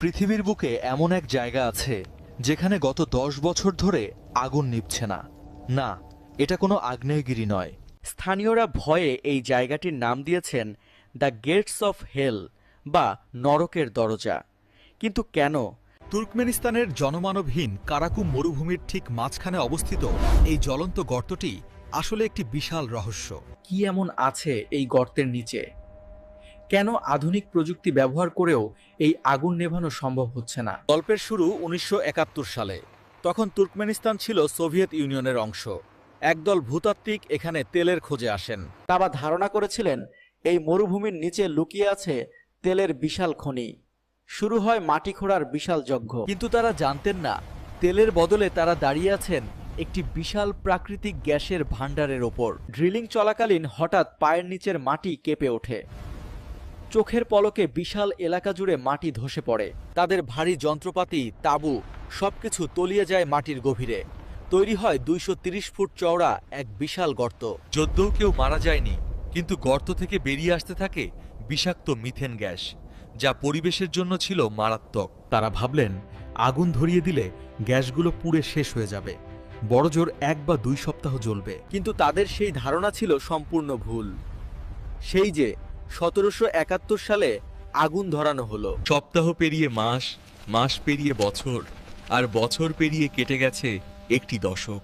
পৃথিবীর বুকে এমন এক জায়গা আছে যেখানে গত ১০ বছর ধরে আগুন নিভছে না। না, এটা কোনো আগ্নেয়গিরি নয়। স্থানীয়রা ভয়ে এই জায়গাটির নাম দিয়েছেন দ্য গেটস অফ হেল বা নরকের দরজা। কিন্তু কেন? তুর্কমেনিস্তানের জনমানবহীন কারাকুম মরুভূমির ঠিক মাঝখানে অবস্থিত এই জ্বলন্ত গর্তটি আসলে একটি বিশাল রহস্য। কি এমন আছে এই গর্তের নিচে? কেন আধুনিক প্রযুক্তি ব্যবহার করেও এই আগুন নেভানো সম্ভব হচ্ছে না? গল্পের শুরু ১৯৭১ সালে। তখন তুর্কমেনিস্তান ছিল সোভিয়েত ইউনিয়নের অংশ। একদল ভূতাত্ত্বিক এখানে তেলের খোঁজে আসেন। তারা ধারণা করেছিলেন এই মরুভূমির নিচে লুকিয়ে আছে তেলের বিশাল খনি। শুরু হয় মাটি খোঁড়ার বিশাল যজ্ঞ। কিন্তু তারা জানতেন না, তেলের বদলে তারা দাঁড়িয়ে আছেন একটি বিশাল প্রাকৃতিক গ্যাসের ভাণ্ডারের ওপর। ড্রিলিং চলাকালীন হঠাৎ পায়ের নিচের মাটি কেঁপে ওঠে। চোখের পলকে বিশাল এলাকা জুড়ে মাটি ধসে পড়ে। তাদের ভারী যন্ত্রপাতি, তাঁবু সবকিছু তলিয়ে যায় মাটির গভীরে। তৈরি হয় ২৩০ ফুট চওড়া এক বিশাল গর্ত। যদিও কেউ মারা যায়নি, কিন্তু গর্ত থেকে বেরিয়ে আসতে থাকে বিষাক্ত মিথেন গ্যাস, যা পরিবেশের জন্য ছিল মারাত্মক। তারা ভাবলেন আগুন ধরিয়ে দিলে গ্যাসগুলো পুড়ে শেষ হয়ে যাবে, বড়জোর ১ বা ২ সপ্তাহ জ্বলবে। কিন্তু তাদের সেই ধারণা ছিল সম্পূর্ণ ভুল। সেই যে ১৭৭১ সালে আগুন ধরানো হলো। সপ্তাহ পেরিয়ে মাস, মাস পেরিয়ে বছর, আর বছর পেরিয়ে কেটে গেছে একটি দশক।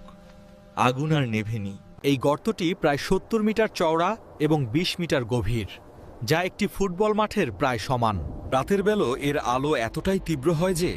আগুন আর নেভেনি। এই গর্তটি প্রায় ৭০ মিটার চওড়া এবং ২০ মিটার গভীর, যা একটি ফুটবল মাঠের প্রায় সমান। রাতের বেলা এর আলো এতটাই তীব্র হয় যে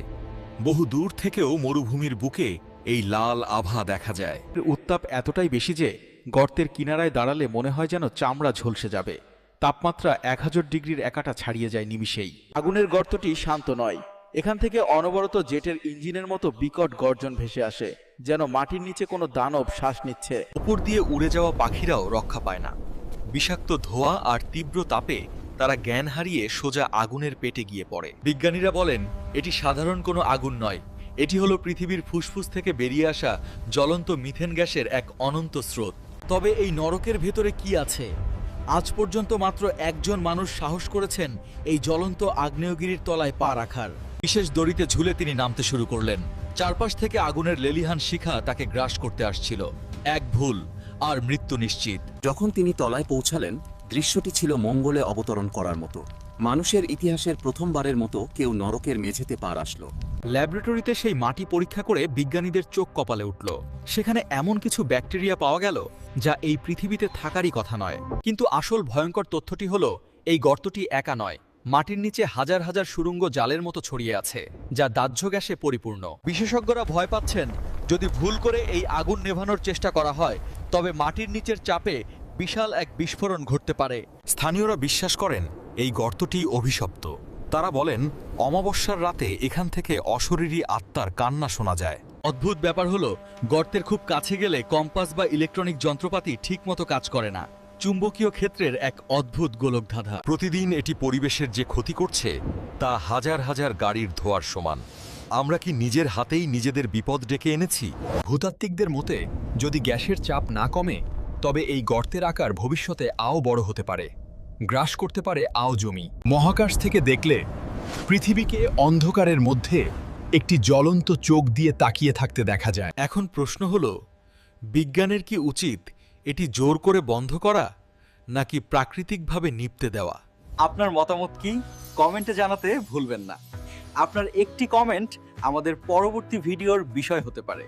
বহু দূর থেকেও মরুভূমির বুকে এই লাল আভা দেখা যায়। উত্তাপ এতটাই বেশি যে গর্তের কিনারায় দাঁড়ালে মনে হয় যেন চামড়া ঝলসে যাবে। তাপমাত্রা ১০০০ ডিগ্রির একাটা ছাড়িয়ে যায় নিমিষেই। আগুনের গর্তটি শান্ত নয়। এখান থেকে অনবরত জেটের ইঞ্জিনের মতো বিকট গর্জন ভেসে আসে, যেন মাটির নিচে কোনো দানব শ্বাস নিচ্ছে। উপর দিয়ে উড়ে যাওয়া পাখিরাও রক্ষা পায় না। বিষাক্ত ধোঁয়া আর তীব্র তাপে তারা জ্ঞান হারিয়ে সোজা আগুনের পেটে গিয়ে পড়ে। বিজ্ঞানীরা বলেন এটি সাধারণ কোনো আগুন নয়, এটি হলো পৃথিবীর ফুসফুস থেকে বেরিয়ে আসা জ্বলন্ত মিথেন গ্যাসের এক অনন্ত স্রোত। তবে এই নরকের ভেতরে কি আছে? আজ পর্যন্ত মাত্র একজন মানুষ সাহস করেছেন এই জ্বলন্ত আগ্নেয়গিরির তলায় পা রাখার। বিশেষ দড়িতে ঝুলে তিনি নামতে শুরু করলেন। চারপাশ থেকে আগুনের লেলিহান শিখা তাকে গ্রাস করতে আসছিল। এক ভুল আর মৃত্যু নিশ্চিত। যখন তিনি তলায় পৌঁছালেন, দৃশ্যটি ছিল মঙ্গলে অবতরণ করার মতো। মানুষের ইতিহাসের প্রথমবারের মতো কেউ নরকের মেঝেতে পা রাখল। ল্যাবরেটরিতে সেই মাটি পরীক্ষা করে বিজ্ঞানীদের চোখ কপালে উঠল। সেখানে এমন কিছু ব্যাকটেরিয়া পাওয়া গেল যা এই পৃথিবীতে থাকারই কথা নয়। কিন্তু আসল ভয়ঙ্কর তথ্যটি হলো এই গর্তটি একা নয়, মাটির নিচে হাজার হাজার সুড়ঙ্গ জালের মতো ছড়িয়ে আছে, যা দাহ্য গ্যাসে পরিপূর্ণ। বিশেষজ্ঞরা ভয় পাচ্ছেন যদি ভুল করে এই আগুন নেভানোর চেষ্টা করা হয়, তবে মাটির নিচের চাপে বিশাল এক বিস্ফোরণ ঘটতে পারে। স্থানীয়রা বিশ্বাস করেন এই গর্তটি অভিশপ্ত। তারা বলেন অমাবস্যার রাতে এখান থেকে অশরীরী আত্মার কান্না শোনা যায়। অদ্ভুত ব্যাপার হলো গর্তের খুব কাছে গেলে কম্পাস বা ইলেকট্রনিক যন্ত্রপাতি ঠিকমতো কাজ করে না। চুম্বকীয় ক্ষেত্রের এক অদ্ভুত গোলকধাঁধা। প্রতিদিন এটি পরিবেশের যে ক্ষতি করছে তা হাজার হাজার গাড়ির ধোঁয়ার সমান। আমরা কি নিজের হাতেই নিজেদের বিপদ ডেকে এনেছি? ভূতাত্ত্বিকদের মতে যদি গ্যাসের চাপ না কমে, তবে এই গর্তের আকার ভবিষ্যতে আও বড় হতে পারে, গ্রাস করতে পারে আও জমি। মহাকাশ থেকে দেখলে পৃথিবীকে অন্ধকারের মধ্যে একটি জ্বলন্ত চোখ দিয়ে তাকিয়ে থাকতে দেখা যায়। এখন প্রশ্ন হলো, বিজ্ঞানের কি উচিত এটি জোর করে বন্ধ করা, নাকি প্রাকৃতিকভাবে নিভতে দেওয়া? আপনার মতামত কি? কমেন্টে জানাতে ভুলবেন না। আপনার একটি কমেন্ট আমাদের পরবর্তী ভিডিওর বিষয় হতে পারে।